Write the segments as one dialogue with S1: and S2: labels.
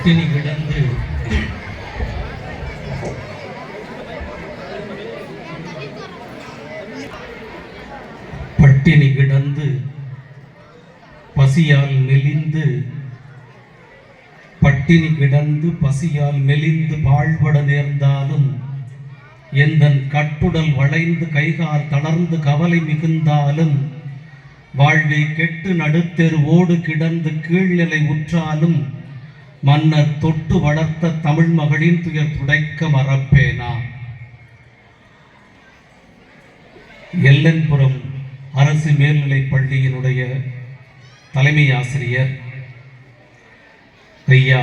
S1: பட்டினி கிடந்து பட்டினி கிடந்து பசியால் மெலிந்து பட்டினி கிடந்து பசியால் மெலிந்து பாழ்பட நேர்ந்தாலும் எந்தன் கட்டுடல் வளைந்து கைகால் தளர்ந்து கவலை மிகுந்தாலும் வாழ்வை கெட்டு நடுத்தெருவோடு கிடந்து கீழ்நிலை உற்றாலும் மன்னர் தொட்டு வளர்த்த தமிழ் மகளின் துயர் துடைக்க மறப்பேனா. எல்லன்புரம் அரசு மேல்நிலைப் பள்ளியினுடைய தலைமை ஆசிரியர் ஐயா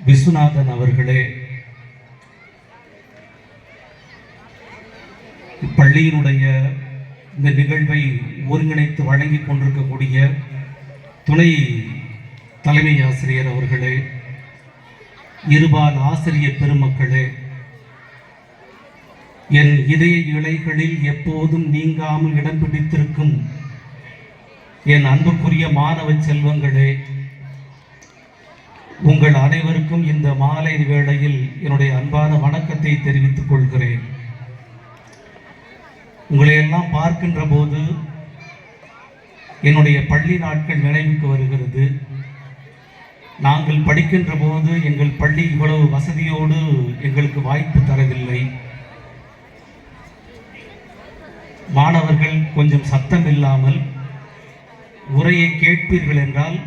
S1: விஸ்வநாதன் அவர்களே, இப்பள்ளியினுடைய இந்த நிகழ்வை ஒருங்கிணைத்து வழங்கி கொண்டிருக்கக்கூடிய துணை தலைமை ஆசிரியர் அவர்களே, இருபால் ஆசிரியர் பெருமக்களே, என் இதய இழைகளில் எப்போதும் நீங்காமல் இடம் பிடித்திருக்கும் என் அன்புக்குரிய மாணவ செல்வங்களே, உங்கள் அனைவருக்கும் இந்த மாலை வேளையில் என்னுடைய அன்பான வணக்கத்தை தெரிவித்துக் கொள்கிறேன். உங்களை எல்லாம் பார்க்கின்ற போது என்னுடைய பள்ளி நாட்கள் நினைவுக்கு வருகிறது. நாங்கள் படிக்கின்ற போது எங்கள் பள்ளி இவ்வளவு வசதியோடு எங்களுக்கு வாய்ப்பு தரவில்லை. மாணவர்கள் கொஞ்சம் சத்தம் இல்லாமல் உரையை கேட்பீர்கள் என்றால்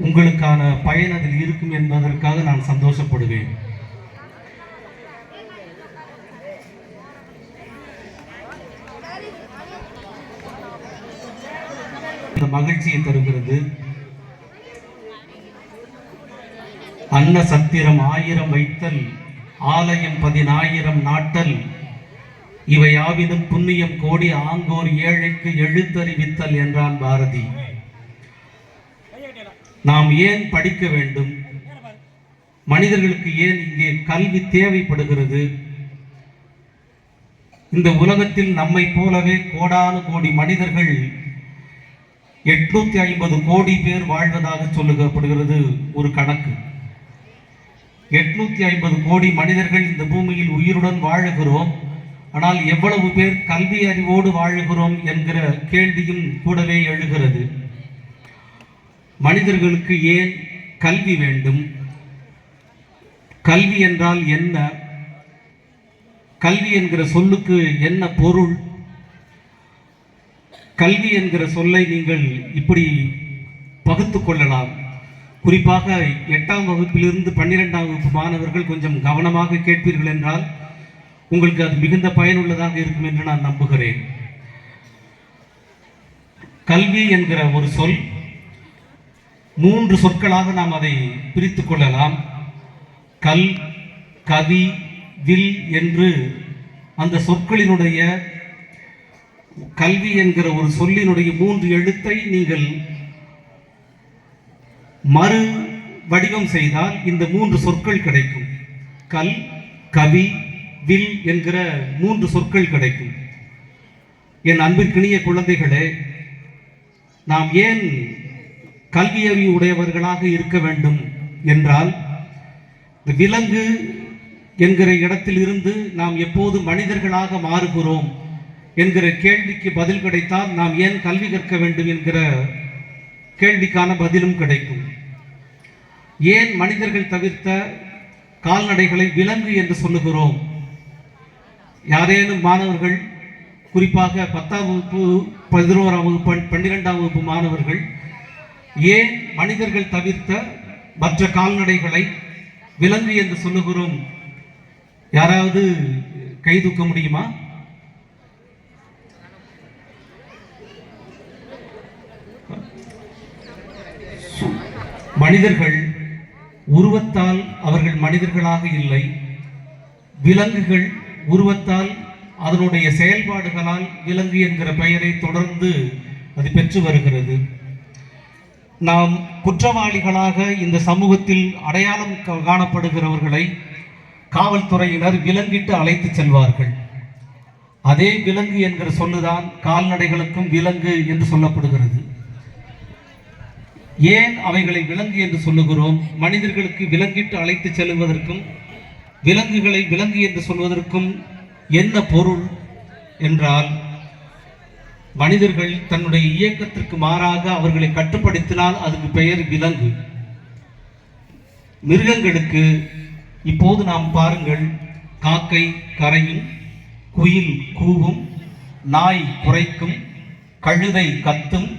S1: உங்களுக்கான பயன் அதில் இருக்கும் என்பதற்காக நான் சந்தோஷப்படுவேன். இந்த மகிழ்ச்சியை தருகிறது. அன்ன சத்திரம் 1000 வைத்தல், ஆலயம் 10,000 நாட்டல், இவையாவினும் புண்ணியம் கோடி ஆங்கோர் ஏழைக்கு எழுத்தறிவித்தல் என்றான் பாரதி. நாம் ஏன் படிக்க வேண்டும்? மனிதர்களுக்கு ஏன் இங்கே கல்வி தேவைப்படுகிறது? இந்த உலகத்தில் நம்மை போலவே கோடானு கோடி மனிதர்கள் 850 கோடி பேர் வாழ்வதாக சொல்லப்படுகிறது ஒரு கணக்கு. 850 கோடி மனிதர்கள் இந்த பூமியில் உயிருடன் வாழுகிறோம். ஆனால் எவ்வளவு பேர் கல்வி அறிவோடு வாழுகிறோம் என்கிற கேள்வியும் கூடவே எழுகிறது. மனிதர்களுக்கு ஏன் கல்வி வேண்டும்? கல்வி என்றால் என்ன? கல்வி என்கிற சொல்லுக்கு என்ன பொருள்? கல்வி என்கிற சொல்லை நீங்கள் இப்படி பகுத்து கொள்ளலாம். குறிப்பாக 8ஆம் வகுப்பிலிருந்து 12ஆம் வகுப்பு மாணவர்கள் கொஞ்சம் கவனமாக கேட்பீர்கள் என்றால் உங்களுக்கு அது மிகுந்த பயனுள்ளதாக இருக்கும் என்று நான் நம்புகிறேன். கல்வி என்கிற ஒரு சொல் 3 சொற்களாக நாம் அதை பிரித்துக் கொள்ளலாம். கல், கவி, வில் என்று அந்த சொற்களினுடைய கல்வி என்கிற ஒரு சொல்லினுடைய 3 எழுத்தை நீங்கள் மறு வடிவம் செய்தால் இந்த 3 சொற்கள் கிடைக்கும். கல், கவி, வில் என்கிற 3 சொற்கள் கிடைக்கும். என் அன்பிற்கினிய குழந்தைகளே, நாம் ஏன் கல்வியறிவு உடையவர்களாக இருக்க வேண்டும் என்றால், விலங்கு என்கிற இடத்தில் இருந்து நாம் எப்போது மனிதர்களாக மாறுகிறோம் என்கிற கேள்விக்கு பதில் கிடைத்தால் நாம் ஏன் கல்வி கற்க வேண்டும் என்கிற கேள்விக்கான பதிலும் கிடைக்கும். ஏன் மனிதர்கள் தவிர்த்த கால்நடைகளை விலங்கு என்று சொல்லுகிறோம்? யாரேனும் மாணவர்கள், குறிப்பாக 10ஆம் வகுப்பு, 11ஆம் வகுப்பு, 12ஆம் வகுப்பு மாணவர்கள் ஏன் மனிதர்கள் தவிர்த்த மற்ற கால்நடைகளை விலங்கு என்று சொல்லுகிறோம்? யாராவது கை தூக்க முடியுமா? மனிதர்கள் உருவத்தால் அவர்கள் மனிதர்களாக இல்லை. விலங்குகள் உருவத்தால் அதனுடைய செயல்பாடுகளால் விலங்கு என்கிற பெயரை தொடர்ந்து அது பெற்று வருகிறது. நாம் குற்றவாளிகளாக இந்த சமூகத்தில் அடையாளம் காணப்படுகிறவர்களை காவல்துறையினர் விலங்கிட்டு அழைத்து செல்வார்கள். அதே விலங்கு என்கிற சொல்லுதான் கால்நடைகளுக்கும் விலங்கு என்று சொல்லப்படுகிறது. ஏன் அவைகளை விலங்கு என்று சொல்லுகிறோம்? மனிதர்களுக்கு விலங்கிட்டு அழைத்து செல்வதற்கும் விலங்குகளை விலங்கு என்று சொல்வதற்கும் என்ன பொருள் என்றால், மனிதர்கள் தன்னுடைய இயக்கத்திற்கு மாறாக அவர்களை கட்டுப்படுத்தினால் அதுக்கு பெயர் விலங்கு. மிருகங்களுக்கு இப்போது நாம் பாருங்கள், காக்கை கரையும், குயில் கூவும், நாய் குரைக்கும், கழுதை கத்தும்,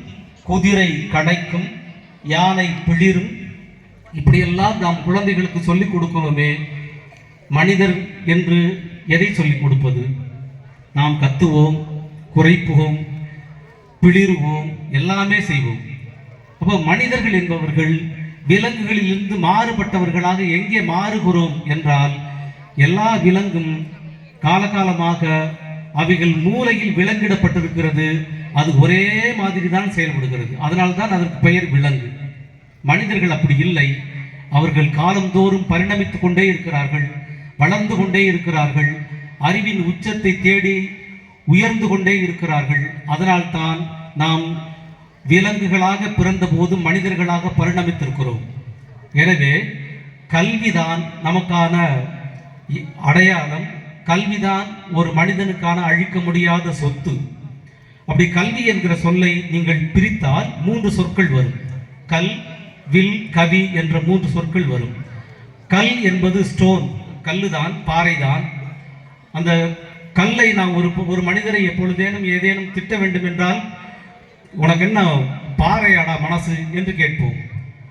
S1: குதிரை கடைக்கும், யானை பிளிரும். இப்படியெல்லாம் நாம் குழந்தைகளுக்கு சொல்லிக் கொடுக்கிறோமே. மனிதர் என்று எதை சொல்லிக் கொடுப்பது? நாம் கத்துவோம், குறைப்புவோம், பிளிருவோம், எல்லாமே செய்வோம். அப்போ மனிதர்கள் என்பவர்கள் விலங்குகளிலிருந்து மாறுபட்டவர்களாக எங்கே மாறுகிறோம் என்றால், எல்லா விலங்கும் காலகாலமாக அவைகள் மூலையில் விலங்கிடப்பட்டிருக்கிறது. அது ஒரே மாதிரி தான் செயல்படுகிறது. அதனால்தான் அதற்கு பெயர் விலங்கு. மனிதர்கள் அப்படி இல்லை. அவர்கள் காலந்தோறும் பரிணமித்துக் கொண்டே இருக்கிறார்கள், வளர்ந்து கொண்டே இருக்கிறார்கள், அறிவின் உச்சத்தை தேடி உயர்ந்து கொண்டே இருக்கிறார்கள். அதனால்தான் நாம் விலங்குகளாக பிறந்த போது மனிதர்களாக பரிணமித்திருக்கிறோம். எனவே கல்விதான் நமக்கான அடையாளம். கல்விதான் ஒரு மனிதனுக்கான அழிக்க முடியாத சொத்து. அப்படி கல்வி என்கிற சொல்லை நீங்கள் பிரித்தால் 3 சொற்கள் வரும். கல், வில், கவி என்ற 3 சொற்கள் வரும். கல் என்பது ஸ்டோன், கல்லுதான், பாறைதான். அந்த கல்லை நாம் ஒரு மனிதரை எப்பொழுதேனும் ஏதேனும் திட்ட வேண்டும் என்றால், உனக்கு என்ன பாறையாடா மனசு என்று கேட்போம்.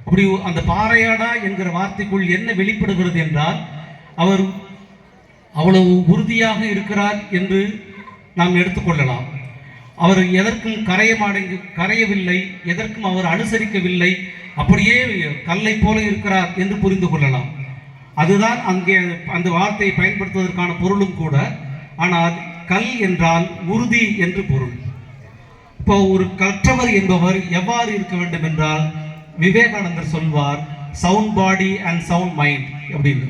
S1: அப்படி அந்த பாறையாடா என்கிற வார்த்தைக்குள் என்ன வெளிப்படுகிறது என்றால், அவர் அவ்வளவு உறுதியாக இருக்கிறார் என்று நாம் எடுத்துக்கொள்ளலாம். அவர் எதற்கும் கரையவில்லை, எதற்கும் அவர் அனுசரிக்கவில்லை, அப்படியே கல்லை போல இருக்கிறார் என்று புரிந்து கொள்ளலாம். அதுதான் அங்கே அந்த வார்த்தையை பயன்படுத்துவதற்கான பொருளும் கூட. ஆனால் கல் என்றால் உறுதி என்று பொருள். இப்போ ஒரு கற்றவர் என்பவர் எவ்வாறு இருக்க வேண்டும் என்றால், விவேகானந்தர் சொல்வார், sound body and sound mind அப்படின்னு.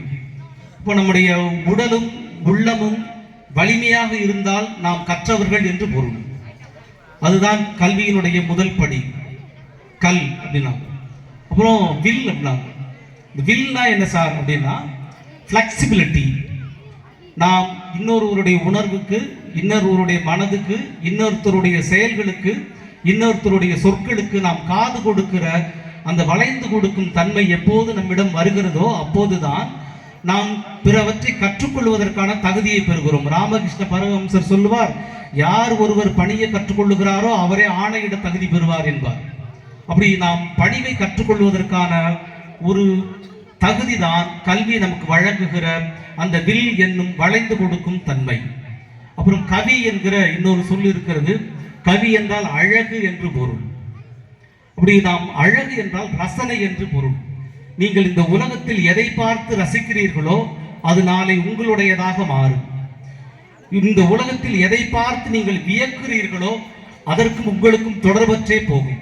S1: இப்போ நம்முடைய உடலும் உள்ளமும் வலிமையாக இருந்தால் நாம் கற்றவர்கள் என்று பொருள். அதுதான் கல்வியினுடைய முதல் படி, கல் அப்படின்னா. அப்புறம் வில் அப்படின்னா, வில்னா என்ன சார் அப்படின்னா, ஃப்ளெக்சிபிலிட்டி. நாம் இன்னொருவருடைய உணர்வுக்கு, இன்னொருவருடைய மனதுக்கு, இன்னொருத்தருடைய செயல்களுக்கு, இன்னொருத்தருடைய சொற்களுக்கு நாம் காது கொடுக்கிற அந்த வளைந்து கொடுக்கும் தன்மை எப்போது நம்மிடம் வருகிறதோ அப்போதுதான் நாம் பிறவற்றை கற்றுக்கொள்வதற்கான தகுதியை பெறுகிறோம். ராமகிருஷ்ண பரமஹம்சர் சொல்லுவார், யார் ஒருவர் பணியை கற்றுக்கொள்ளுகிறாரோ அவரே ஆணையிட தகுதி பெறுவார் என்பார். அப்படி நாம் பணிவை கற்றுக்கொள்வதற்கான ஒரு தகுதிதான் கல்வி நமக்கு வழங்குகிற அந்த வில் என்னும் வளைந்து கொடுக்கும் தன்மை. அப்புறம் கவி என்கிற இன்னொரு சொல் இருக்கிறது. கவி என்றால் அழகு என்று பொருள். அப்படி நாம் அழகு என்றால் ரசனை என்று பொருள். நீங்கள் இந்த உலகத்தில் எதை பார்த்து ரசிக்கிறீர்களோ அது நாளை உங்களுடையதாக மாறும். இந்த உலகத்தில் எதை பார்த்து நீங்கள் வியக்கிறீர்களோ அதற்கும் உங்களுக்கும் தொடர்பற்றே போகும்.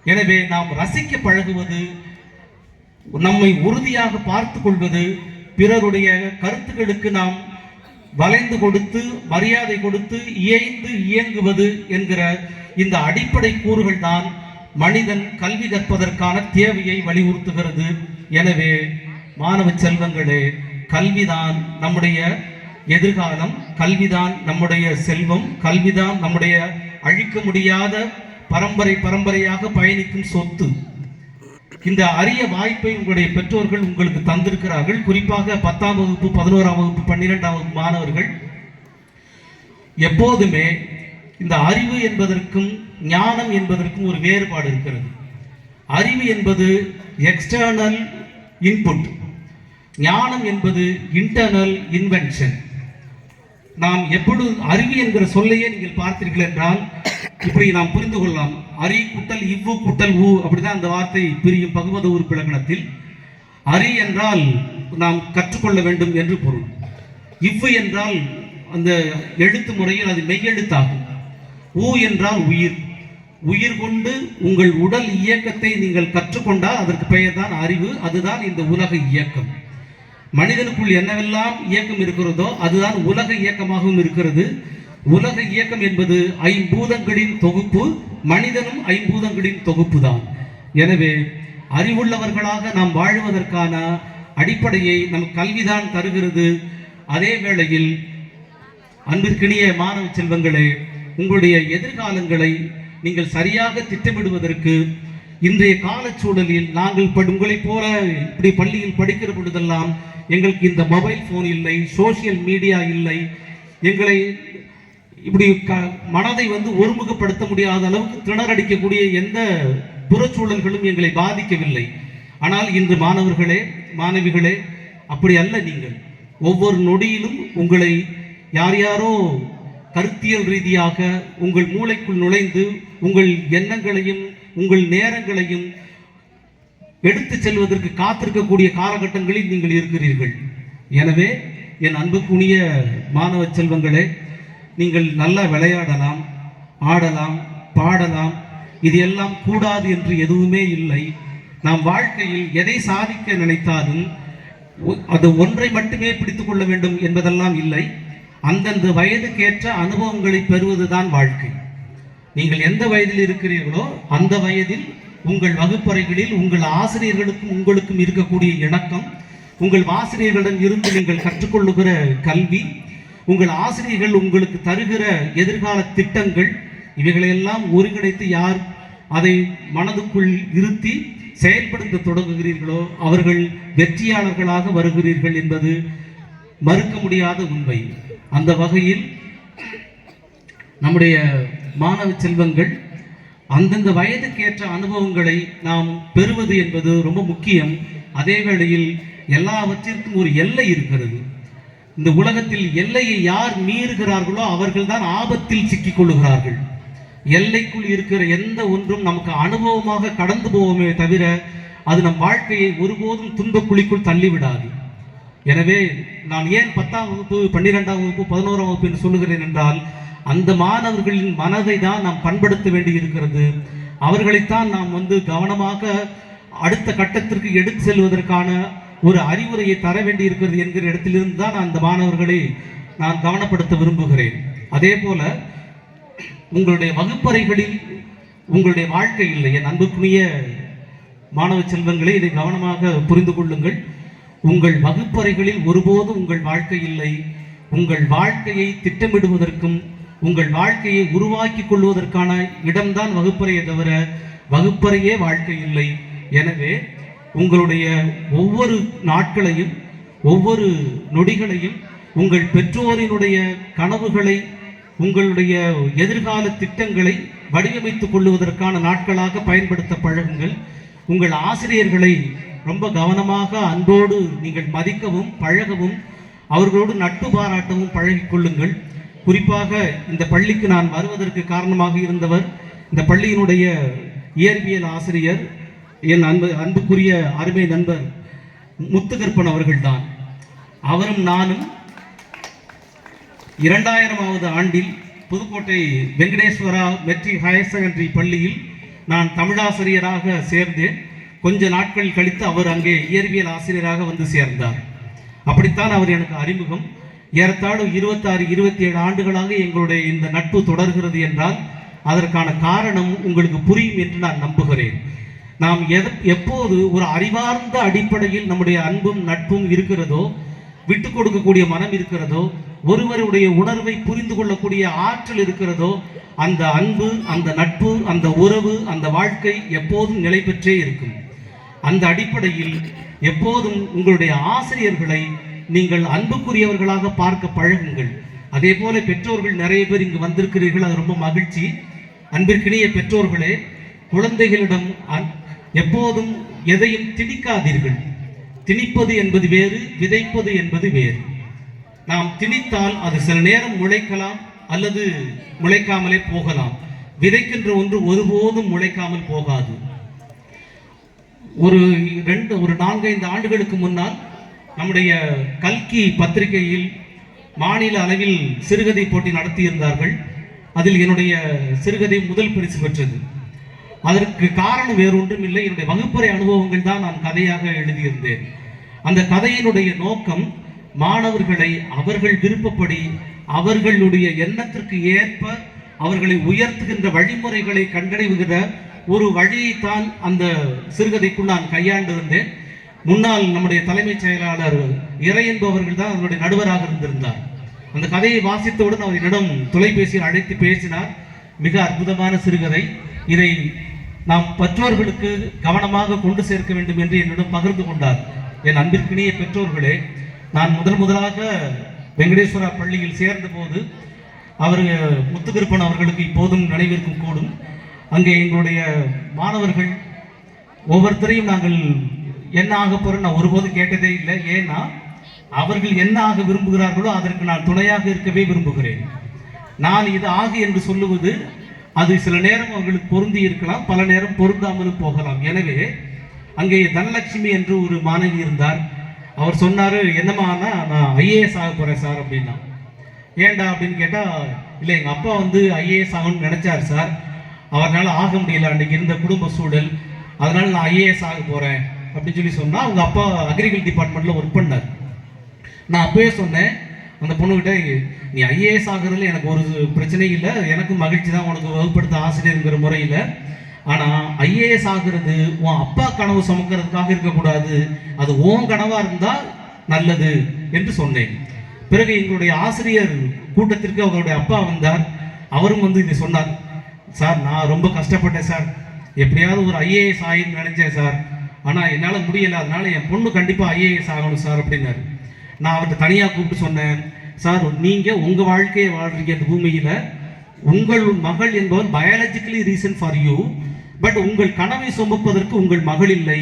S1: எனவே நாம் ரசிக்க பழகுவது, நம்மை உறுதியாக பார்த்து கொள்வது, பிறருடைய கருத்துக்களுக்கு நாம் வளைந்து கொடுத்து மரியாதை கொடுத்து இயைந்து இயங்குவது என்கிற இந்த அடிப்படை கூறுகள் தான் மனிதன் கல்வி கற்பதற்கான தேவையை வலியுறுத்துகிறது. எனவே மாணவ செல்வங்களே, கல்விதான் நம்முடைய எதிர்காலம், கல்விதான் நம்முடைய செல்வம், கல்விதான் நம்முடைய அழிக்க முடியாத பரம்பரையாக பயணிக்கும் சொத்து. இந்த அரிய வாய்ப்பை உங்களுடைய பெற்றோர்கள் உங்களுக்கு தந்திருக்கிறார்கள். குறிப்பாக 10ஆம் வகுப்பு, 11ஆம் வகுப்பு, 12ஆம் வகுப்பு மாணவர்கள் எப்போதுமே இந்த அறிவு என்பதற்கும் ஞானம் என்பதற்கும் ஒரு வேறுபாடு இருக்கிறது. அறிவு என்பது எக்ஸ்டர்னல் இன்புட், ஞானம் என்பது இன்டர்னல் இன்வென்ஷன். நாம் எப்பொழுது அறிவு என்கிற சொல்லையே நீங்கள் பார்த்தீர்கள் என்றால் இப்படி நாம் புரிந்து கொள்ளலாம். அரி குட்டல் இவ்வு குட்டல் ஊ, அப்படிதான் அந்த வார்த்தை பிரியும் பகுவத உறுப்பிலக்கணத்தில். அரி என்றால் நாம் கற்றுக்கொள்ள வேண்டும் என்று பொருள். இவ்வு என்றால் அந்த எழுத்து முறையில் அது மெய்யெழுத்தாகும். ஊ என்றால் உயிர். உயிர் கொண்டு உங்கள் உடல் இயக்கத்தை நீங்கள் கற்றுக்கொண்டால் அதற்கு பெயர் தான் அறிவு. அதுதான் இந்த உலக இயக்கம். மனிதனுக்குள் என்னவெல்லாம் இயக்கம் இருக்கிறதோ அதுதான் உலக இயக்கமாகவும் இருக்கிறது. உலக இயக்கம் என்பது ஐம்பூதங்களின் தொகுப்பு. மனிதனும் ஐம்பூதங்களின் தொகுப்பு தான். எனவே அறிவுள்ளவர்களாக நாம் வாழ்வதற்கான அடிப்படையை நம் கல்விதான் தருகிறது. அதே வேளையில் அன்பிற்கினிய மாணவ செல்வங்களே, உங்களுடைய எதிர்காலங்களை நீங்கள் சரியாக திட்டமிடுவதற்கு இன்றைய காலச்சூழலில் நாங்கள் உங்களைப் போல இப்படி பள்ளியில் படிக்கிற பொழுதெல்லாம் எங்களுக்கு இந்த மொபைல் ஃபோன் இல்லை, சோசியல் மீடியா இல்லை, எங்களை இப்படி மனதை ஒருமுகப்படுத்த முடியாத அளவுக்கு திணறடிக்கக்கூடிய எந்த புறச்சூழல்களும் எங்களை பாதிக்கவில்லை. ஆனால் இன்று மாணவர்களே, மாணவிகளே, அப்படி அல்ல. நீங்கள் ஒவ்வொரு நொடியிலும் உங்களை யார் யாரோ கருத்தியல் ரீதியாக உங்கள் மூளைக்குள் நுழைந்து உங்கள் எண்ணங்களையும் உங்கள் நேரங்களையும் எடுத்து செல்வதற்கு காத்திருக்கக்கூடிய காலகட்டங்களில் நீங்கள் இருக்கிறீர்கள். எனவே என் அன்புக்குரிய மாணவ செல்வங்களே, நீங்கள் நல்லா விளையாடலாம், ஆடலாம், பாடலாம், இது எல்லாம் கூடாது என்று எதுவுமே இல்லை. நாம் வாழ்க்கையில் எதை சாதிக்க நினைத்தாலும் அது ஒன்றை மட்டுமே பிடித்துக் கொள்ள வேண்டும் என்பதெல்லாம் இல்லை. அந்தந்த வயதுக்கேற்ற அனுபவங்களை பெறுவதுதான் வாழ்க்கை. நீங்கள் எந்த வயதில் இருக்கிறீர்களோ அந்த வயதில் உங்கள் வகுப்பறைகளில் உங்கள் ஆசிரியர்களுக்கும் உங்களுக்கும் இருக்கக்கூடிய இணக்கம், உங்கள் ஆசிரியர்களிடம் இருந்து நீங்கள் கற்றுக்கொள்ளுகிற கல்வி, உங்கள் ஆசிரியர்கள் உங்களுக்கு தருகிற எதிர்கால திட்டங்கள், இவைகளையெல்லாம் ஒருங்கிணைத்து யார் அதை மனதுக்குள் இருத்தி செயல்படுத்த தொடங்குகிறீர்களோ அவர்கள் வெற்றியாளர்களாக வருகிறீர்கள் என்பது மறுக்க முடியாத உண்மை. அந்த வகையில் நம்முடைய மாணவ செல்வங்கள் அந்தந்த வயதுக்கேற்ற அனுபவங்களை நாம் பெறுவது என்பது ரொம்ப முக்கியம். அதே வேளையில் எல்லாவற்றிற்கும் ஒரு எல்லை இருக்கிறது. இந்த உலகத்தில் எல்லையை யார் மீறுகிறார்களோ அவர்கள் தான் ஆபத்தில் சிக்கிக் கொள்ளுகிறார்கள். எல்லைக்குள் இருக்கிற எந்த ஒன்றும் நமக்கு அனுபவமாக கடந்து போவோமே தவிர அது நம் வாழ்க்கையை ஒருபோதும் துன்பக் குழிக்குள் தள்ளிவிடாது. எனவே நான் ஏன் 10ஆம் வகுப்பு, 12ஆம் வகுப்பு, 11ஆம் வகுப்பு என்று சொல்லுகிறேன் என்றால், அந்த மாணவர்களின் மனதை தான் நாம் பண்படுத்த வேண்டி இருக்கிறது. அவர்களைத்தான் நாம் கவனமாக அடுத்த கட்டத்திற்கு எடுத்து செல்வதற்கான ஒரு அறிவுரையை தர வேண்டி இருக்கிறது என்கிற இடத்திலிருந்து தான் அந்த மாணவர்களை நான் கவனப்படுத்த விரும்புகிறேன். அதே போல உங்களுடைய வகுப்பறைகளில் உங்களுடைய வாழ்க்கை இல்லை. என் அன்புக்குரிய மாணவ செல்வங்களை இதை கவனமாக புரிந்து கொள்ளுங்கள். உங்கள் வகுப்பறைகளில் ஒருபோதும் உங்கள் வாழ்க்கை இல்லை. உங்கள் வாழ்க்கையை திட்டமிடுவதற்கும் உங்கள் வாழ்க்கையை உருவாக்கி கொள்வதற்கான இடம்தான் வகுப்பறையை தவிர வகுப்பறையே வாழ்க்கை இல்லை. எனவே உங்களுடைய ஒவ்வொரு நாட்களையும் ஒவ்வொரு நொடிகளையும் உங்கள் பெற்றோரினுடைய கனவுகளை, உங்களுடைய எதிர்கால திட்டங்களை வடிவமைத்துக் கொள்வதற்கான நாட்களாக பயன்படுத்த பழகுங்கள். உங்கள் ஆசிரியர்களை ரொம்ப கவனமாக அன்போடு நீங்கள் மதிக்கவும் பழகவும் அவர்களோடு நட்பு பாராட்டவும் பழகிக்கொள்ளுங்கள். குறிப்பாக இந்த பள்ளிக்கு நான் வருவதற்கு காரணமாக இருந்தவர் இந்த பள்ளியினுடைய இயற்பியல் ஆசிரியர், என் அன்புக்குரிய அருமை நண்பர் முத்துகற்பன் அவர்கள்தான். அவரும் நானும் 2000ஆவது ஆண்டில் Pudukkottai Venkateswara matric higher secondary பள்ளியில் நான் தமிழாசிரியராக சேர்ந்தேன். கொஞ்ச நாட்கள் கழித்து அவர் அங்கே இயற்பியல் ஆசிரியராக சேர்ந்தார். அப்படித்தான் அவர் எனக்கு அறிமுகம். ஏறத்தாழ 26-27 ஆண்டுகளாக எங்களுடைய இந்த நட்பு தொடர்கிறது என்றால் அதற்கான காரணம் உங்களுக்கு புரியும் என்று நான் நம்புகிறேன். நாம் எப்போது ஒரு அறிவார்ந்த அடிப்படையில் நம்முடைய அன்பும் நட்பும் இருக்கிறதோ, விட்டு கொடுக்கக்கூடிய மனம் இருக்கிறதோ, ஒருவருடைய உணர்வை புரிந்து கொள்ளக்கூடிய ஆற்றல் இருக்கிறதோ, அந்த அன்பு, அந்த நட்பு, அந்த உறவு, அந்த வாழ்க்கை எப்போதும் நிலை பெற்றே இருக்கும். அந்த அடிப்படையில் எப்போதும் உங்களுடைய ஆசிரியர்களை நீங்கள் அன்புக்குரியவர்களாக பார்க்க பழகுங்கள். அதே போல பெற்றோர்கள் நிறைய பேர் இங்கு வந்திருக்கிறீர்கள், அது ரொம்ப மகிழ்ச்சி. அன்பிற்கினிய பெற்றோர்களே, குழந்தைகளிடம் எப்போதும் எதையும் திணிக்காதீர்கள். திணிப்பது என்பது வேறு, விதைப்பது என்பது வேறு. நாம் திணித்தால் அது சில நேரம் முளைக்கலாம் அல்லது முளைக்காமலே போகலாம். விதைக்கின்ற ஒன்று ஒருபோதும் முளைக்காமல் போகாது. ஒரு 4-5 ஆண்டுகளுக்கு முன்னால் நம்முடைய கல்கி பத்திரிகையில் மாநில அளவில் சிறுகதை போட்டி நடத்தியிருந்தார்கள். அதில் என்னுடைய சிறுகதை முதல் பரிசு பெற்றது. அதற்கு காரணம் வேறொன்றும் இல்லை, என்னுடைய வகுப்பறை அனுபவங்கள் தான் நான் கதையாக எழுதியிருந்தேன். அந்த கதையினுடைய நோக்கம் மாணவர்களை அவர்கள் விருப்பப்படி அவர்களுடைய எண்ணத்திற்கு ஏற்ப அவர்களை உயர்த்துகின்ற வழிமுறைகளை கண்டறிவுகிற ஒரு வழியைத்தான் அந்த சிறுகதைக்குள் நான் கையாண்டு வந்தேன். முன்னாள் நம்முடைய தலைமைச் செயலாளர் இறை என்பவர்கள் தான் அதனுடைய நடுவராக இருந்திருந்தார். அந்த கதையை வாசித்தவுடன் அவர் என்னிடம் தொலைபேசியில் அழைத்து பேசினார். மிக அற்புதமான சிறுகதை, இதை நாம் பெற்றோர்களுக்கு கவனமாக கொண்டு சேர்க்க வேண்டும் என்று என்னிடம் பகிர்ந்து கொண்டார். என் அன்பிற்கினிய பெற்றோர்களே, நான் முதலாக வெங்கடேஸ்வரா பள்ளியில் சேர்ந்த போது அவர் முத்துகிருப்பன் அவர்களுக்கு இப்போதும் நினைவிற்கும் கூடும். அங்கே எங்களுடைய மாணவர்கள் ஒவ்வொருத்தரையும் நாங்கள் என்ன ஆக போறோம் நான் ஒருபோது கேட்டதே இல்லை. ஏன்னா அவர்கள் என்ன ஆக விரும்புகிறார்களோ அதற்கு நான் துணையாக இருக்கவே விரும்புகிறேன். நான் இது ஆகு என்று சொல்லுவது அது சில நேரம் அவர்களுக்கு பொருந்தி இருக்கலாம், பல நேரம் பொருந்தாமலும் போகலாம். எனவே அங்கே தனலட்சுமி என்று ஒரு மாணவி இருந்தார். அவர் சொன்னார், என்னமானா நான் ஐஏஎஸ் ஆக போகிறேன் சார் அப்படின்னா. ஏண்டா அப்படின்னு கேட்டால், இல்லை எங்கள் அப்பா ஐஏஎஸ் ஆகணும்னு நினச்சார் சார், அவரால் ஆக முடியல, அன்றைக்கி இருந்த குடும்ப சூழல், அதனால் நான் ஐஏஎஸ் ஆக போகிறேன் அப்படின்னு சொல்லி சொன்னால், அவங்க அப்பா அக்ரிகல்ச்சர் டிபார்ட்மெண்ட்டில் ஒர்க் பண்ணார். நான் அப்போயே சொன்னேன் அந்த பொண்ணுக்கிட்ட, நீ ஐஏஎஸ் ஆகிறதுல எனக்கு ஒரு பிரச்சனையும் இல்லை, எனக்கும் மகிழ்ச்சி தான் உனக்கு வகுப்படுத்த ஆசிரியருங்கிற முறையில். ஆனால் ஐஏஎஸ் ஆகிறது உன் அப்பா கனவு சுமக்கிறதுக்காக இருக்கக்கூடாது, அது உன் கனவாக இருந்தால் நல்லது என்று சொன்னேன். பிறகு எங்களுடைய ஆசிரியர் கூட்டத்திற்கு அவருடைய அப்பா வந்தார். அவரும் இதை சொன்னார், சார் நான் ரொம்ப கஷ்டப்பட்டேன் சார், எப்படியாவது ஒரு ஐஏஎஸ் ஆகின்னு நினச்சேன் சார், ஆனால் என்னால் முடியலை, அதனால என் பொண்ணு கண்டிப்பாக ஐஏஎஸ் ஆகணும் சார் அப்படின்னாரு. நான் அவர்கிட்ட தனியாக கூப்பிட்டு சொன்னேன், சார் நீங்கள் உங்கள் வாழ்க்கையை வாழ்றீங்க இந்த பூமியில், உங்கள் மகள் என்பவர் biologically reason for you, but உங்கள் கனவை சுமப்பதற்கு உங்கள் மகள் இல்லை,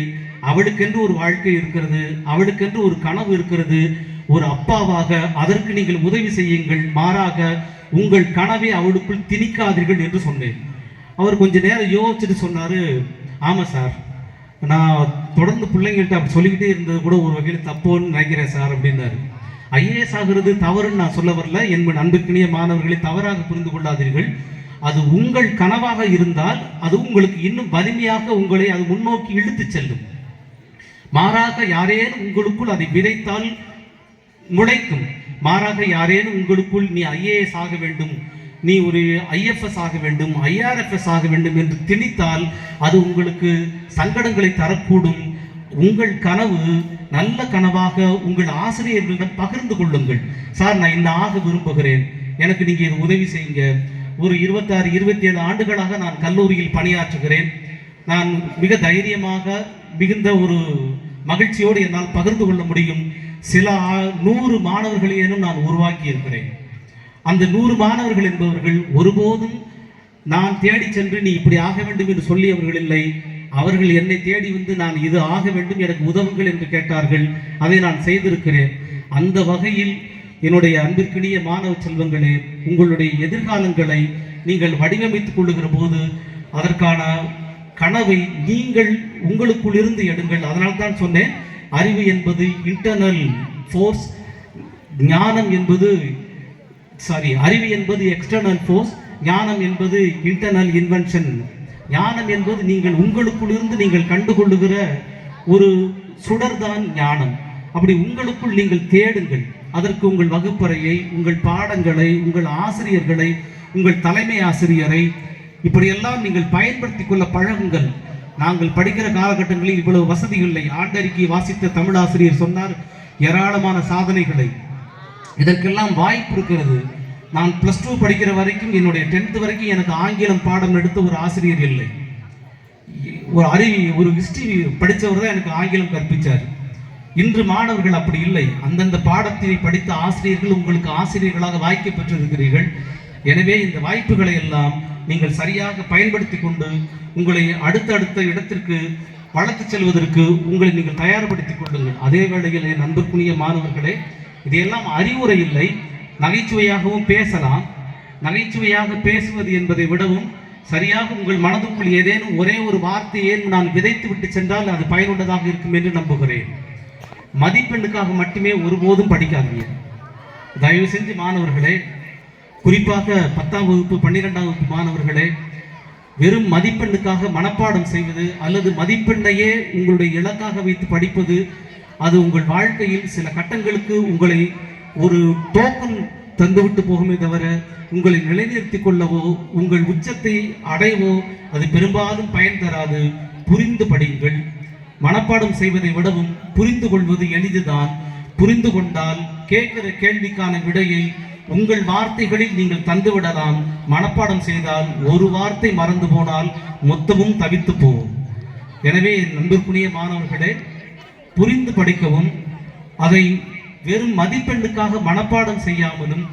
S1: அவளுக்கென்று ஒரு வாழ்க்கை இருக்கிறது, அவளுக்கென்று ஒரு கனவு இருக்கிறது. ஒரு அப்பாவாக அதற்கு நீங்கள் உதவி செய்யுங்கள், மாறாக உங்கள் கனவை அவளுக்குள் திணிக்காதீர்கள் என்று சொன்னேன். அவர் கொஞ்ச நேரம் யோசிச்சுட்டு சொன்னார், ஆமாம் சார், நான் தொடர்ந்து பிள்ளைங்கள்ட்ட அப்படி சொல்லிக்கிட்டே இருந்தது கூட ஒரு வகையில் தப்போன்னு நினைக்கிறேன் சார் அப்படின்னாரு. ஐஏஎஸ் ஆகிறது தவறுன்னு நான் சொல்ல வரல, என் அன்புக்கினிய மாணவர்களை தவறாக புரிந்து கொள்ளாதீர்கள். அது உங்கள் கனவாக இருந்தால் அது உங்களுக்கு இன்னும் வலிமையாக உங்களை அது முன்னோக்கி இழுத்து செல்லும். மாறாக யாரேனும் உங்களுக்குள் அதை விதைத்தால் முளைக்கும். மாறாக யாரேனும் உங்களுக்குள் நீ ஐஏஎஸ் ஆக வேண்டும், நீ ஒரு ஐஎஃப்எஸ் ஆக வேண்டும், ஐஆர்எஃப்எஸ் ஆக வேண்டும் என்று திணித்தால் அது உங்களுக்கு சங்கடங்களை தரக்கூடும். உங்கள் கனவு நல்ல கனவாக உங்கள் ஆசிரியர்களிடம் பகிர்ந்து கொள்ளுங்கள். சார் நான் இந்த ஆக விரும்புகிறேன், எனக்கு நீங்கள் இது உதவி செய்யுங்க. ஒரு 26-27 ஆண்டுகளாக நான் கல்லூரியில் பணியாற்றுகிறேன். நான் மிக தைரியமாக மிகுந்த ஒரு மகிழ்ச்சியோடு என்னால் பகிர்ந்து கொள்ள முடியும். சில 100 மாணவர்களையும் நான் உருவாக்கி இருக்கிறேன். அந்த 100 மாணவர்கள் என்பவர்கள் ஒருபோதும் நான் தேடி சென்று நீ இப்படி ஆக வேண்டும் என்று சொல்லியவர்கள் இல்லை. அவர்கள் என்னை தேடி நான் இது ஆக வேண்டும், எனக்கு உதவுங்கள் என்று கேட்டார்கள். அதை நான் செய்திருக்கிறேன். அந்த வகையில் என்னுடைய அன்பிற்கினிய மாணவ செல்வங்களே, உங்களுடைய எதிர்காலங்களை நீங்கள் வடிவமைத்துக் கொள்ளுகிற போது அதற்கான கனவை நீங்கள் உங்களுக்குள் இருந்து எடுங்கள். அதனால் தான் சொன்னேன், அறிவு என்பது இன்டர்னல் ஃபோர்ஸ், ஞானம் என்பது அறிவு என்பது எக்ஸ்டர்னல் ஃபோர்ஸ், ஞானம் என்பது இன்டர்னல் இன்வென்ஷன். ஞானம் என்பது நீங்கள் உங்களுக்குள் இருந்து நீங்கள் கண்டுகொள்ளுகிற ஒரு சுடர்தான் ஞானம். அப்படி உங்களுக்குள் நீங்கள் தேடுங்கள். அதற்கு உங்கள் வகுப்பறையை, உங்கள் பாடங்களை, உங்கள் ஆசிரியர்களை, உங்கள் தலைமை ஆசிரியரை இப்படியெல்லாம் நீங்கள் பயன்படுத்தி கொள்ள பழகுங்கள். நாங்கள் படிக்கிற காலகட்டங்களில் இவ்வளவு வசதிகள் இல்லை. ஆண்டறிக்கை வாசித்த தமிழ் ஆசிரியர் சொன்னார், ஏராளமான சாதனைகளை. இதற்கெல்லாம் வாய்ப்பு இருக்கிறது. நான் +2 படிக்கிற வரைக்கும், என்னுடைய 10th வரைக்கும் எனக்கு ஆங்கிலம் பாடம் எடுத்த ஒரு ஆசிரியர் இல்லை. ஒரு ஹிஸ்டரி படித்தவர் தான் எனக்கு ஆங்கிலம் கற்பித்தார். இன்று மாணவர்கள் அப்படி இல்லை. அந்தந்த பாடத்தை படித்த ஆசிரியர்கள் உங்களுக்கு ஆசிரியர்களாக வாய்ப்பு பெற்றிருக்கிறீர்கள். எனவே இந்த வாய்ப்புகளை எல்லாம் நீங்கள் சரியாக பயன்படுத்தி கொண்டு உங்களை அடுத்தடுத்த இடத்திற்கு வளர்த்து செல்வதற்கு உங்களை நீங்கள் தயார்படுத்திக் கொள்ளுங்கள். அதே வேளையில் என் அன்புக்குரிய மாணவர்களே, இதையெல்லாம் அறிவுரை இல்லை, நகைச்சுவையாகவும் பேசலாம். நகைச்சுவையாக பேசுவது என்பதை விடவும் சரியாக உங்கள் மனதுக்குள் ஏதேனும் ஒரே ஒரு வார்த்தையை நான் விதைத்து விட்டு சென்றால் அது பயனுள்ளதாக இருக்கும் என்று நம்புகிறேன். மதிப்பெண்ணுக்காக மட்டுமே ஒருபோதும் படிக்காதீங்க. தயவு செஞ்சு மாணவர்களே, குறிப்பாக 10ஆம் வகுப்பு 12ஆம் வகுப்பு மாணவர்களே, வெறும் மதிப்பெண்ணுக்காக மனப்பாடம் செய்வது அல்லது மதிப்பெண்ணையே உங்களுடைய இலக்காக வைத்து படிப்பது, அது உங்கள் வாழ்க்கையில் சில கட்டங்களுக்கு உங்களை ஒரு டோக்கன் தந்துவிட்டு போகுமே தவிர உங்களை நிலைநிறுத்திக் கொள்ளவோ உங்கள் உச்சத்தை அடைவோ அது பெரும்பாலும் பயன் தராது. புரிந்து படியுங்கள். மனப்பாடம் செய்வதை விடவும் புரிந்து கொள்வது எளிதுதான். புரிந்து கொண்டால் கேட்கிற கேள்விக்கான விடையை உங்கள் வார்த்தைகளில் நீங்கள் தந்துவிடலாம். மனப்பாடம் செய்தால் ஒரு வார்த்தை மறந்து போனால் மொத்தமும் தவித்து போகும். எனவே நண்பர்க்குரிய மாணவர்களே, புரிந்து படிக்கவும், அதை வெறும் மதிப்பெண்ணுக்காக மனப்பாடம் செய்யாமலும்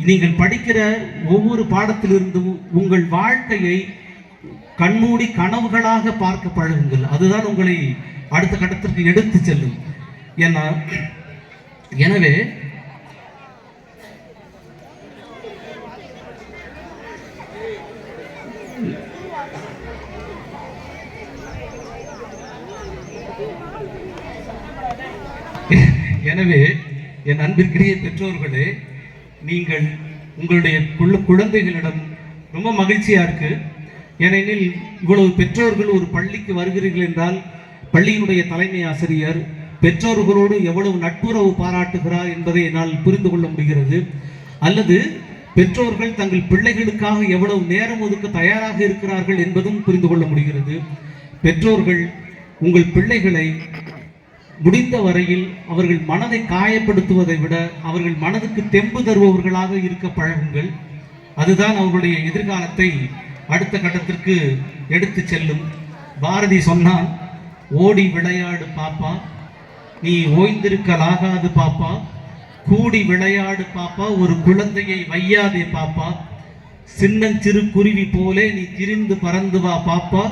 S1: நீங்கள் படிக்கிற ஒவ்வொரு பாடத்திலிருந்தும் உங்கள் வாழ்க்கையை கண்மூடி கனவுகளாக பார்க்க பழகுங்கள். அதுதான் உங்களை அடுத்த கட்டத்திற்கு எடுத்து செல்லும். எனவே எனவே என் அன்பிற்குரிய பெற்றோர்களே, நீங்கள் உங்களுடைய குழந்தைகளிடம் ரொம்ப மகிழ்ச்சியா இருக்கு. ஏனெனில் இவ்வளவு பெற்றோர்கள் ஒரு பள்ளிக்கு வருகிறீர்கள் என்றால் பள்ளியினுடைய தலைமை ஆசிரியர் பெற்றோர்களோடு எவ்வளவு நட்புறவு பாராட்டுகிறார் என்பதை என்னால் புரிந்து கொள்ள முடிகிறது. அல்லது பெற்றோர்கள் தங்கள் பிள்ளைகளுக்காக எவ்வளவு நேரம் ஒதுக்க தயாராக இருக்கிறார்கள் என்பதும் புரிந்து கொள்ள முடிகிறது. பெற்றோர்கள் உங்கள் பிள்ளைகளை முடிந்த வரையில் அவர்கள் மனதை காயப்படுத்துவதை விட அவர்கள் மனதுக்கு தெம்பு தருபவர்களாக இருக்க பழகுங்கள். அதுதான் அவர்களுடைய எதிர்காலத்தை அடுத்த கட்டத்திற்கு எடுத்து செல்லும். பாரதி சொன்னான், ஓடி விளையாடு பாப்பா, நீ ஓய்ந்திருக்கலாகாது பாப்பா, கூடி விளையாடு பாப்பா, ஒரு குழந்தையை வையாதே பாப்பா, சின்னஞ்சிறு குருவி போலே நீ திரிந்து பறந்து வா பாப்பா,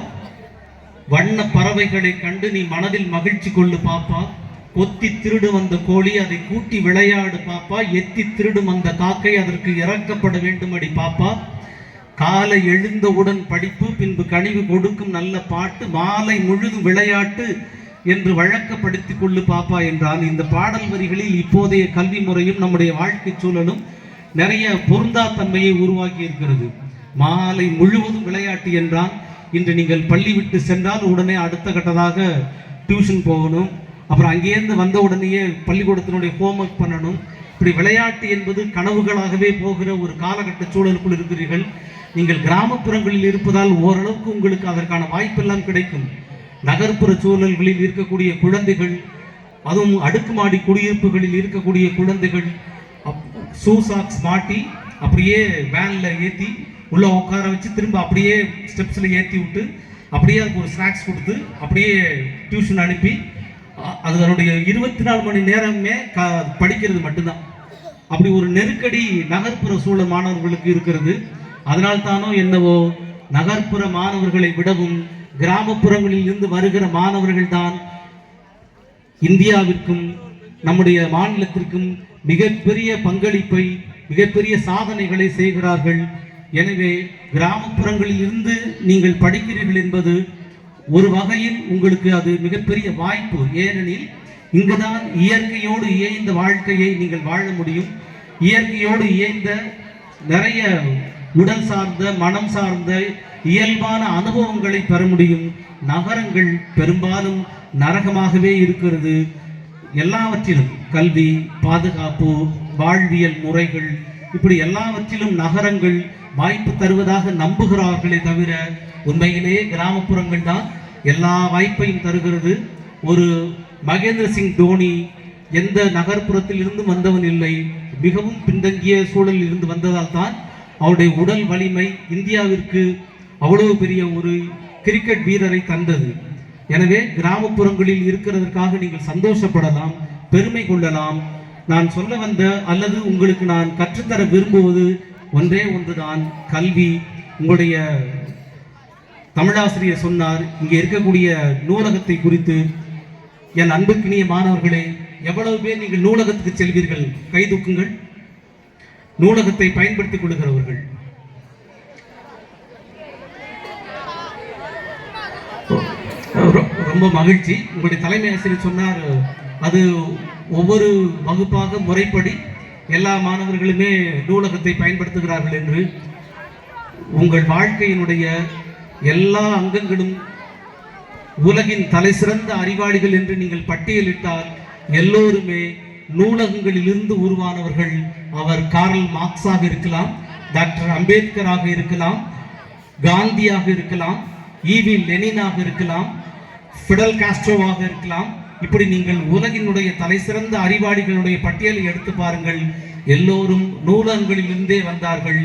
S1: வண்ண பறவைகளை கண்டு நீ மனதில் மகிழ்ச்சி கொள்ளு பாப்பா, கொத்தி திருடு வந்த கோழி அதை கூட்டி விளையாடு பாப்பா, எத்தி திருடும் அந்த காக்கை அதற்கு இறக்கப்பட வேண்டும் அடி பாப்பா, காலை எழுந்தவுடன் படிப்பு, பின்பு கனிவு கொடுக்கும் நல்ல பாட்டு, மாலை முழுதும் விளையாட்டு என்று வழக்கப்படுத்திக் கொள்ளு பாப்பா என்றால், இந்த பாடல் வரிகளில் இப்போதைய கல்வி முறையும் நம்முடைய வாழ்க்கை சூழலும் நிறைய பொருந்தா தன்மையை உருவாக்கி இருக்கிறது. மாலை முழுவதும் விளையாட்டு என்றால், இன்று நீங்கள் பள்ளி விட்டு சென்றால் உடனே அடுத்த கட்டதாக டியூஷன் போகணும், அப்புறம் அங்கேருந்து வந்த உடனேயே பள்ளிக்கூடத்தினுடைய ஹோம்ஒர்க் பண்ணணும். இப்படி விளையாட்டு என்பது கனவுகளாகவே போகிற ஒரு காலகட்ட சூழலுக்குள் இருக்கிறீர்கள். நீங்கள் கிராமப்புறங்களில் இருப்பதால் ஓரளவுக்கு உங்களுக்கு அதற்கான வாய்ப்பெல்லாம் கிடைக்கும். நகர்ப்புற சூழல்களில் இருக்கக்கூடிய குழந்தைகள், அதுவும் அடுக்குமாடி குடியிருப்புகளில் இருக்கக்கூடிய குழந்தைகள் ஷூ சாக்ஸ் மாட்டி அப்படியே வேன்ல ஏற்றி உள்ள உட்கார வச்சு திரும்ப அப்படியே ஸ்டெப்ஸில் ஏற்றி விட்டு அப்படியே அதுக்கு ஒரு ஸ்நாக்ஸ் கொடுத்து அப்படியே டியூஷன் அனுப்பி அது அதனுடைய 24 மணி நேரமே படிக்கிறது மட்டும்தான். அப்படி ஒரு நெருக்கடி நகர்ப்புற சூழல் மாணவர்களுக்கு இருக்கிறது. அதனால்தானோ என்னவோ நகர்ப்புற மாணவர்களை விடவும் கிராமப்புறங்களில் இருந்து வருகிற மாணவர்கள் தான் இந்தியாவிற்கும் நம்முடைய மாநிலத்திற்கும் மிகப்பெரிய பங்களிப்பை, மிகப்பெரிய சாதனைகளை செய்கிறார்கள். எனவே கிராமப்புறங்களில் இருந்து நீங்கள் படிக்கிறீர்கள் என்பது ஒரு வகையில் உங்களுக்கு அது மிகப்பெரிய வாய்ப்பு. ஏனெனில் இங்குதான் இயற்கையோடு இயைந்த வாழ்க்கையை நீங்கள் வாழ முடியும். இயற்கையோடு இயைந்த நிறைய உடல் சார்ந்த, மனம் சார்ந்த இயல்பான அனுபவங்களை பெற முடியும். நகரங்கள் பெரும்பாலும் நரகமாகவே இருக்கிறது. எல்லாவற்றிலும் கல்வி, பாதுகாப்பு, வாழ்வியல் முறைகள், இப்படி எல்லாவற்றிலும் நகரங்கள் வாய்ப்பு தருவதாக நம்புகிறார்களே தவிர உண்மையிலேயே கிராமப்புறங்கள் தான் எல்லா வாய்ப்பையும் தருகிறது. ஒரு மகேந்திர சிங் தோனி எந்த நகர்ப்புறத்தில் இருந்து வந்தவன் இல்லை, மிகவும் பின்தங்கிய சூழலில் இருந்து வந்ததால் தான் அவருடைய உடல் வலிமை இந்தியாவிற்கு அவ்வளவு பெரிய ஒரு கிரிக்கெட் வீரரை தந்தது. எனவே கிராமப்புறங்களில் இருக்கிறதற்காக நீங்கள் சந்தோஷப்படலாம், பெருமை கொள்ளலாம். நான் சொல்ல வந்த அல்லது உங்களுக்கு நான் கற்றுத்தர விரும்புவது ஒன்றே ஒன்றுதான், கல்வி. உங்களுடைய தமிழாசிரியர் சொன்னார் இங்கே இருக்கக்கூடிய நூலகத்தை குறித்து. என் அன்புக்கினிய மாணவர்களே, எவ்வளவு பேர் நீங்கள் நூலகத்துக்கு செல்வீர்கள்? கை தூக்குங்கள். நூலகத்தை பயன்படுத்திக் கொள்கிறவர்கள் ரொம்ப மகிழ்ச்சி. உங்களுடைய தலைமை ஆசிரியர் சொன்னார் அது ஒவ்வொரு வகுப்பாக முறைப்படி எல்லா மாணவர்களுமே நூலகத்தை பயன்படுத்துகிறார்கள் என்று. உங்கள் வாழ்க்கையினுடைய எல்லா அங்கங்களும் உலகின் தலை சிறந்த அறிவாளிகள் என்று நீங்கள் பட்டியலிட்டால் எல்லோருமே நூலகங்களிலிருந்து உருவானவர்கள். அவர் கார்ல் மார்க்ஸாக இருக்கலாம், டாக்டர் அம்பேத்கராக இருக்கலாம், காந்தியாக இருக்கலாம், ஈவி லெனினாக இருக்கலாம், ஃபிடல் காஸ்ட்ரோவாக இருக்கலாம். இப்படி நீங்கள் உலகினுடைய தலை சிறந்த அறிவாளிகளுடைய பட்டியலை எடுத்து பாருங்கள். எல்லோரும் நூலகங்களிலிருந்தே வந்தார்கள்.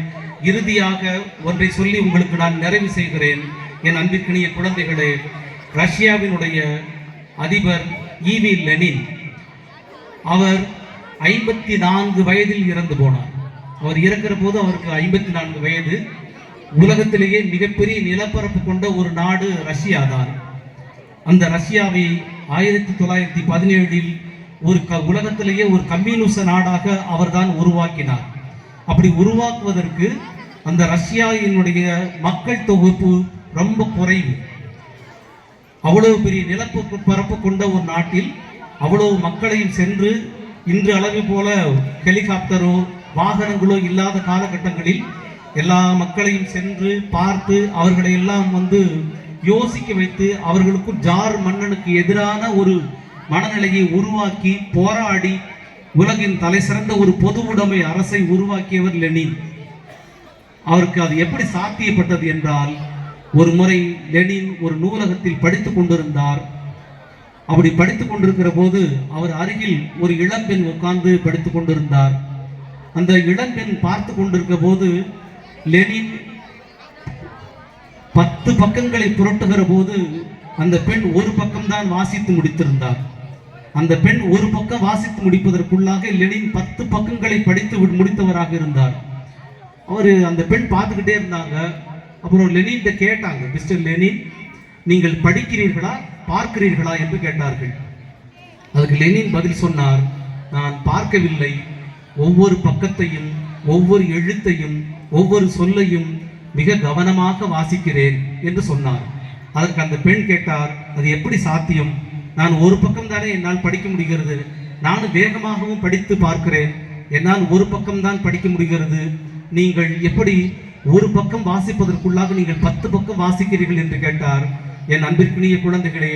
S1: இறுதியாக ஒன்றை சொல்லி உங்களுக்கு நான் நிறைவு செய்கிறேன். என் அன்பிற்கினிய குழந்தைகளே, ரஷ்யாவினுடைய அதிபர் ஈவி லெனின் அவர் 54 வயதில் இறந்து போனார். அவர் இறக்கிற போது அவருக்கு 54 வயது. உலகத்திலேயே மிகப்பெரிய நிலப்பரப்பு கொண்ட ஒரு நாடு ரஷ்யா தான். அந்த ரஷ்யாவை 1917 ஒரு உலகத்திலேயே ஒரு கம்யூனிச நாடாக அவர்தான் உருவாக்கினார். அப்படி உருவாக்குவதற்கு அந்த ரஷ்யாவினுடைய மக்கள் தொகுப்பு ரொம்ப குறைவு. அவ்வளவு பெரிய நிலப்பரப்பு கொண்ட ஒரு நாட்டில் அவ்வளவு மக்களையும் சென்று, இன்று அளவு போல ஹெலிகாப்டரோ வாகனங்களோ இல்லாத காலகட்டங்களில் எல்லா மக்களையும் சென்று பார்த்து அவர்களை எல்லாம் யோசிக்க வைத்து அவர்களுக்கு ஜார் மன்னனுக்கு எதிரான ஒரு மனநிலையை உருவாக்கி போராடி உலகின் தலை சிறந்த ஒரு பொது உடைமை அரசை உருவாக்கியவர் லெனின். அவருக்கு அது எப்படி சாத்தியப்பட்டது என்றால், ஒரு முறை லெனின் ஒரு நூலகத்தில் படித்துக் கொண்டிருந்தார். அப்படி படித்துக் கொண்டிருக்கிற போது அவர் அருகில் ஒரு இளம்பெண் உட்கார்ந்து படித்துக் கொண்டிருந்தார். அந்த இளம்பெண் பார்த்து கொண்டிருக்கிற போது லெனின் 10 பக்கங்களை புரட்டுகிற போது அந்த பெண் ஒரு பக்கம்தான் வாசித்து முடித்திருந்தார். அந்த பெண் ஒரு பக்கம் வாசித்து முடிப்பதற்குள்ளாக லெனின் 10 பக்கங்களை படித்து முடித்தவராக இருந்தார். அந்த பெண் பார்த்துக்கிட்டே இருந்தாங்க. அப்புறம் லெனின் கேட்டாங்க, மிஸ்டர் லெனின், நீங்கள் படிக்கிறீர்களா பார்க்கிறீர்களா என்று கேட்டார்கள். அதுக்கு லெனின் பதில் சொன்னார், நான் பார்க்கவில்லை, ஒவ்வொரு பக்கத்தையும் ஒவ்வொரு எழுத்தையும் ஒவ்வொரு சொல்லையும் மிக கவனமாக வாசிக்கிறேன் என்று சொன்னார். அதற்கு அந்த பெண் கேட்டார், அது எப்படி சாத்தியம்? நான் ஒரு பக்கம் தானே என்னால் படிக்க முடிகிறது, நானும் வேகமாகவும் படித்து பார்க்கிறேன், என்னால் ஒரு பக்கம் தான் படிக்க முடிகிறது, நீங்கள் எப்படி ஒரு பக்கம் வாசிப்பதற்குள்ளாக நீங்கள் 10 பக்கம் வாசிக்கிறீர்கள் என்று கேட்டார். என் அன்பிற்குரிய குழந்தைகளே,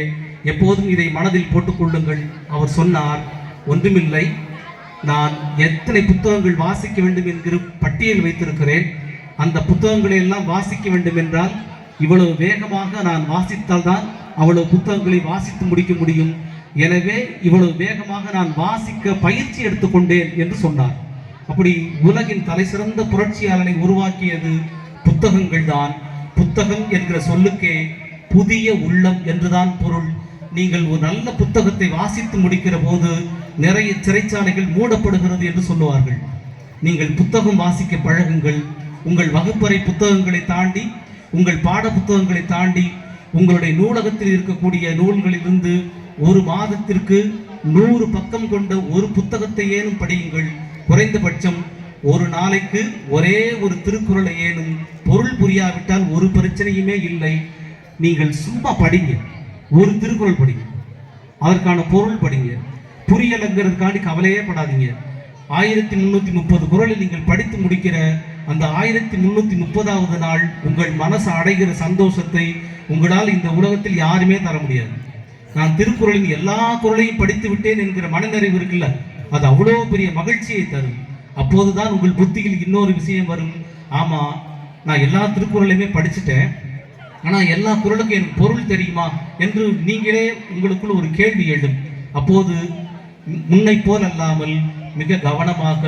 S1: எப்போதும் இதை மனதில் போட்டுக்கொள்ளுங்கள். அவர் சொன்னார், ஒன்றுமில்லை, நான் எத்தனை புத்தகங்கள் வாசிக்க வேண்டும் என்கிற பட்டியல் வைத்திருக்கிறேன். அந்த புத்தகங்களை எல்லாம் வாசிக்க வேண்டும் என்றால் இவ்வளவு வேகமாக நான் வாசித்தால் தான் அவ்வளவு புத்தகங்களை வாசித்து முடிக்க முடியும். எனவே இவ்வளவு வேகமாக நான் வாசிக்க பயிற்சி எடுத்துக்கொண்டேன் என்று சொன்னார். அப்படி உலகின் தலை சிறந்த புரட்சியாளனை உருவாக்கியது புத்தகங்கள் தான். புத்தகம் என்கிற சொல்லுக்கே புதிய உள்ளம் என்றுதான் பொருள். நீங்கள் ஒரு நல்ல புத்தகத்தை வாசித்து முடிக்கிற போது நிறைய சிறைச்சாலைகள் மூடப்படுகிறது என்று சொல்லுவார்கள். நீங்கள் புத்தகம் வாசிக்க பழகுங்கள். உங்கள் வகுப்பறை புத்தகங்களை தாண்டி, உங்கள் பாட புத்தகங்களை தாண்டி, உங்களுடைய நூலகத்தில் இருக்கக்கூடிய நூல்களிலிருந்து ஒரு மாதத்திற்கு 100 பக்கம் கொண்ட ஒரு புத்தகத்தை ஏனும் படியுங்கள். குறைந்தபட்சம் ஒரு நாளைக்கு ஒரே ஒரு திருக்குறளை ஏனும். பொருள் புரியாவிட்டால் ஒரு பிரச்சனையுமே இல்லை. நீங்கள் சும்மா படிங்க, ஒரு திருக்குறள் படிங்க, அதற்கான பொருள் படிங்க. புரியலங்கிறதுக்காண்டி கவலையே படாதீங்க. 1330 குறளை நீங்கள் படித்து முடிக்கிற அந்த 1330வது நாள் உங்கள் மனசு அடைகிற சந்தோஷத்தை உங்களால் இந்த உலகத்தில் யாருமே தர முடியாது. நான் திருக்குறளின் எல்லா குறளையும் படித்து விட்டேன் என்கிற மனநிறைவு இருக்குல்ல, அது அவ்வளோ பெரிய மகிழ்ச்சியை தரும். அப்போதுதான் உங்கள் புத்தியில் இன்னொரு விஷயம் வரும், ஆமா, நான் எல்லா திருக்குறளையுமே படிச்சுட்டேன், ஆனால் எல்லா குறளுக்கும் எனக்கு பொருள் தெரியுமா என்று நீங்களே உங்களுக்குள் ஒரு கேள்வி எழும். அப்போது முன்னை போல் அல்லாமல் மிக கவனமாக,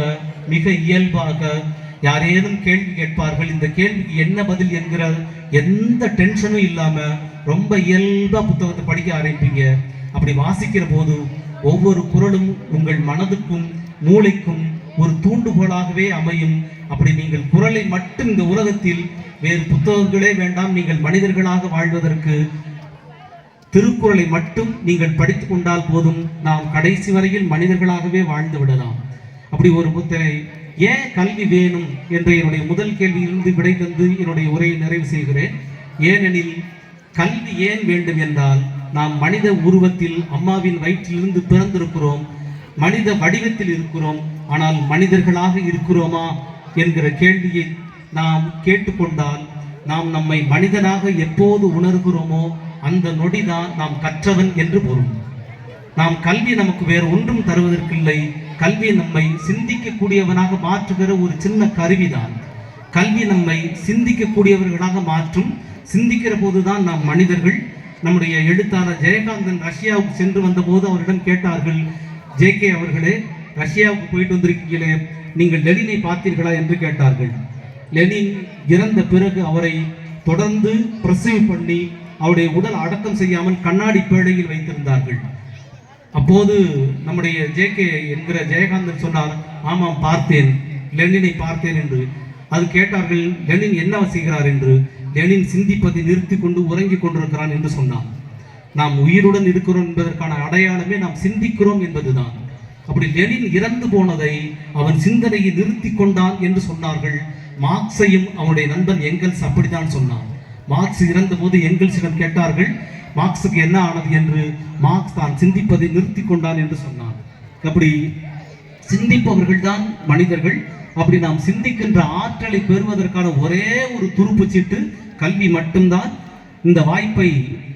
S1: மிக இயல்பாக யாரேனும் கேள்வி கேட்பார்கள். இந்த கேள்விக்கு என்ன பதில் என்கிற எந்த டென்ஷனும் இல்லாம ரொம்ப இயல்பா புத்தகத்தை படிக்க ஆரம்பிப்பீங்க. அப்படி வாசிக்கிற போது ஒவ்வொரு குறளும் உங்கள் மனதுக்கும் மூளைக்கும் ஒரு தூண்டுகோலாகவே அமையும். அப்படி நீங்கள் குறளை மட்டும் இந்த உலகத்தில் வேறு புத்தகங்களே வேண்டாம், நீங்கள் மனிதர்களாக வாழ்வதற்கு திருக்குறளை மட்டும் நீங்கள் படித்து கொண்டால் போதும், நாம் கடைசி வரையில் மனிதர்களாகவே வாழ்ந்து விடலாம். அப்படி ஒரு புத்தரை ஏன் கல்வி வேணும் என்ற என்னுடைய முதல் கேள்வியிலிருந்து விடை தந்து என்னுடைய உரையை நிறைவு செய்கிறேன். ஏனெனில் கல்வி ஏன் வேண்டும் என்றால், நாம் மனித உருவத்தில் அம்மாவின் வயிற்றிலிருந்து பிறந்திருக்கிறோம், மனித வடிவத்தில் இருக்கிறோம், ஆனால் மனிதர்களாக இருக்கிறோமா என்கிற கேள்வியை நாம் கேட்டுக்கொண்டால், நாம் நம்மை மனிதனாக எப்போது உணர்கிறோமோ அந்த நொடிதான் நாம் கற்றவன் என்று பொருள். நாம் கல்வி நமக்கு வேறு ஒன்றும் தருவதற்கில்லை, கல்வி நம்மை சிந்திக்கக்கூடியவனாக மாற்றுகிற ஒரு சின்ன கருவிதான். கல்வி நம்மை சிந்திக்கக்கூடியவர்களாக மாற்றும். சிந்திக்கிற போதுதான் நாம் மனிதர்கள். நம்முடைய எழுத்தாளர் ஜெயகாந்தன் ரஷ்யாவுக்கு சென்று வந்தபோது அவரிடம் கேட்டார்கள், ஜே.கே. அவர்களே, ரஷ்யாவுக்கு போயிட்டு வந்திருக்கீங்களே, நீங்கள் லெனினை பார்த்தீர்களா என்று கேட்டார்கள். லெனின் இறந்த பிறகு அவரை தொடர்ந்து பிரசவம் பண்ணி அவருடைய உடல் அடக்கம் செய்யாமல் கண்ணாடி பேழையில் வைத்திருந்தார்கள். அப்போது நம்முடைய ஜே.கே. என்கிற ஜெயகாந்தன் சொன்னார், ஆமாம் பார்த்தேன், லெனினை பார்த்தேன் என்று. அது கேட்டார்கள், லெனின் என்ன செய்கிறார் என்று. லெனின் சிந்திப்பதை நிறுத்தி கொண்டு உறங்கிக் கொண்டிருக்கிறான் என்று சொன்னான். நாம் உயிருடன் இருக்கிறோம் என்பதற்கான அடையாளமே நாம் சிந்திக்கிறோம் என்பதுதான். அப்படி லெனின் இறந்து போனதை அவன் சிந்தனையை நிறுத்தி கொண்டான் என்று சொன்னார்கள். மார்க்ஸையும் அவனுடைய நண்பன் எங்கெல்ஸ் அப்படித்தான் சொன்னான். மார்க்ஸ் இறந்த போது எங்கெல்ஸிடம் கேட்டார்கள், மார்க்ஸுக்கு என்ன ஆனது என்று. மார்க்ஸ் தான் சிந்திப்பதை நிறுத்தி கொண்டான் என்று சொன்னான். அப்படி சிந்திப்பவர்கள் தான் மனிதர்கள். அப்படி நாம் சிந்திக்கின்ற ஆற்றலை பெறுவதற்கான ஒரே ஒரு துருப்புச்சீட்டு கல்வி மட்டும்தான். இந்த வாய்ப்பை,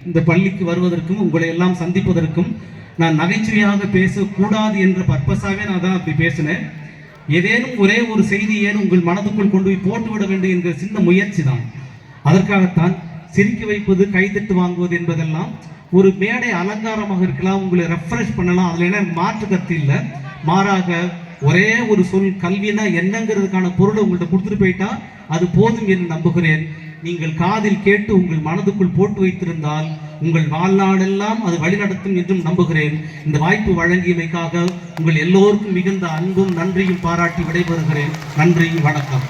S1: இந்த பள்ளிக்கு வருவதற்கும் உங்களை எல்லாம் சந்திப்பதற்கும், நான் நகைச்சுவையாக பேசக்கூடாது என்ற பர்பஸாகவே நான் தான் அப்படி பேசினேன். ஏதேனும் ஒரே ஒரு செய்தியை உங்கள் மனதுக்குள் கொண்டு போய் போட்டுவிட வேண்டும் என்கிற சின்ன முயற்சி தான். அதற்காகத்தான் சிரிக்க வைப்பது, கைதட்டு வாங்குவது என்பதெல்லாம் ஒரு மேடை அலங்காரமாக இருக்கலாம், உங்களை ரெஃப்ரெஷ் பண்ணலாம், அதில் என்ன மாற்று கருத்து இல்லை. மாறாக ஒரே ஒரு சொல், கல்வினா என்னங்கிறதுக்கான பொருளை உங்கள்கிட்ட கொடுத்துட்டு போயிட்டா அது போதும் என்று நம்புகிறேன். நீங்கள் காதில் கேட்டு உங்கள் மனதுக்குள் போட்டு வைத்திருந்தால் உங்கள் வாழ்நாளெல்லாம் அது வழிநடத்தும் என்றும் நம்புகிறேன். இந்த வாய்ப்பு வழங்கியமைக்காக உங்கள் எல்லோருக்கும் மிகுந்த அன்பும் நன்றியும் பாராட்டி விடைபெறுகிறேன். நன்றி, வணக்கம்.